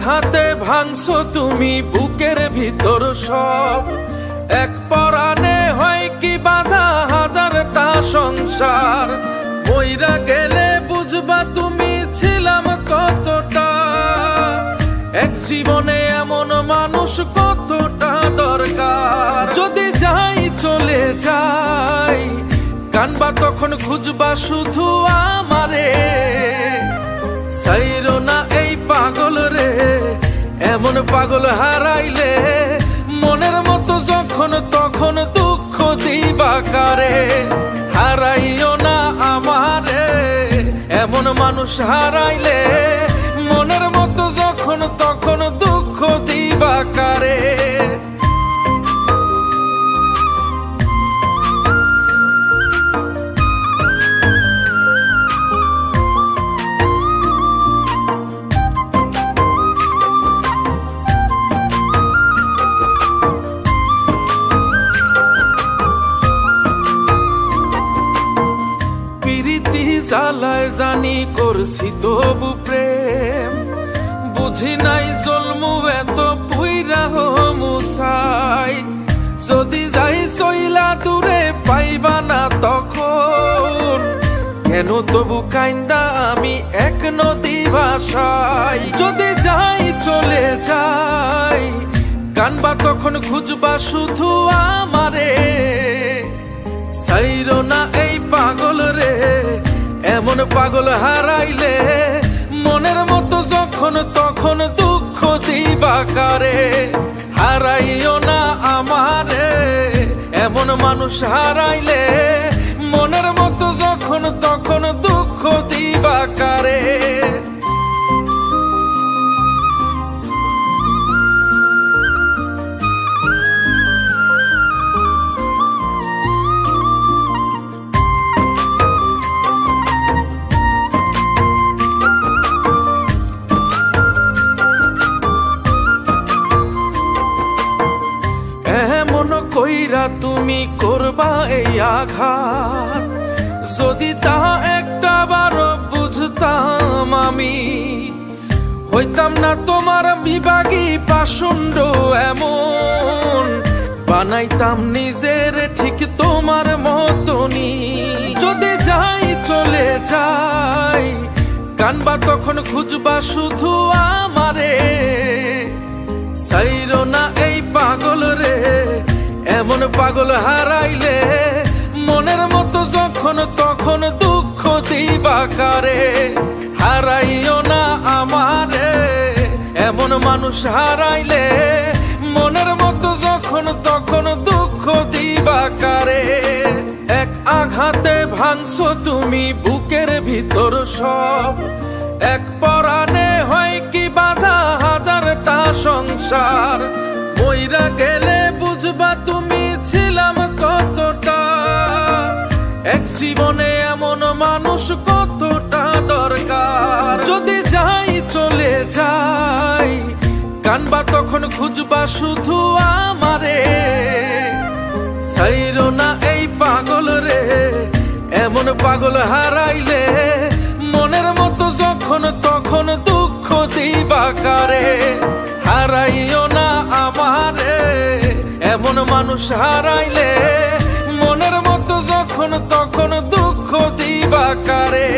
আঘাতে ভাঙছো তুমি বুকের ভিতর সব, এক পরাণে হয় কি বাধা হাজারটা সংসার। মইরা গেলে বুঝবা তুমি ছিলাম কতটা, এক জীবনে এমন মানুষ কতটা দরকার। যদি যাই চলে যাই কানবা তখন খুঁজবা শুধু আমারে, সাইরো না এই পাগল রে, এমন পাগল হারাইলে মনের মতো যখন তখন দুঃখ দিবা কারে। হারাইও না আমারে, এমন মানুষ হারাইলে মনের মতো যখন তখন দুঃখ দিবা কারে। জ্বালায় জানি করছি তবু প্রেম, বুঝি নাই জন্মু এত পুইরা মুসাই। যদি যাই চইলা দূরে পাইবা না তখন, কেন তবু কাইন্দা আমি এক নদী ভাষাই। যদি যাই চলে যাই কানবা তখন খুঁজবা শুধু আমারে, সাইরো না এই পাগল রে, এমন পাগল হারাইলে মনের মতো যখন তখন দুঃখ দিবা কারে। হারাইও না আমারে, এমন মানুষ হারাইলে মনের মতো যখন তখন দুঃখ দিবা কারে। কইরা তুমি করবা এই আঘাত, যদি তা একটা বার বুঝতাম আমি, হইতাম না তোমার বিভাগী পাষণ্ড এমন, বানাইতাম নিজের ঠিক তোমার মতনই। যদি যাই চলে যাই কানবা তখন খুঁজবা শুধু আমারে, সাইরো না এই পাগল রে, এমন পাগল হারাইলে মনের মতো যখন তখন দুঃখ দিবা কারে। হারাইও না আমারে, এমন মানুষ হারাইলে মনের মতো যখন তখন দুঃখ দিবা কারে। এক আঘাতে ভাঙছো তুমি বুকের ভিতর সব, এক পরাণে হয় কি বাধা হাজারটা সংসার। মইরা গেলে বুঝবা তুমি ছিলাম কতটা, এক জীবনে এমন মানুষ কতটা দরকার। যদি যাই চলে যাই কানবা তখন খুঁজবা শুধু আমারে, সাইরো না এই পাগল রে, এমন পাগল হারাইলে মনের মতো যখন তখন দুঃখ দিবা কারে। হারাইও না আমারে, এমন মানুষ হারাইলে মনের মতো যখন তখন দুঃখ দিবা কারে।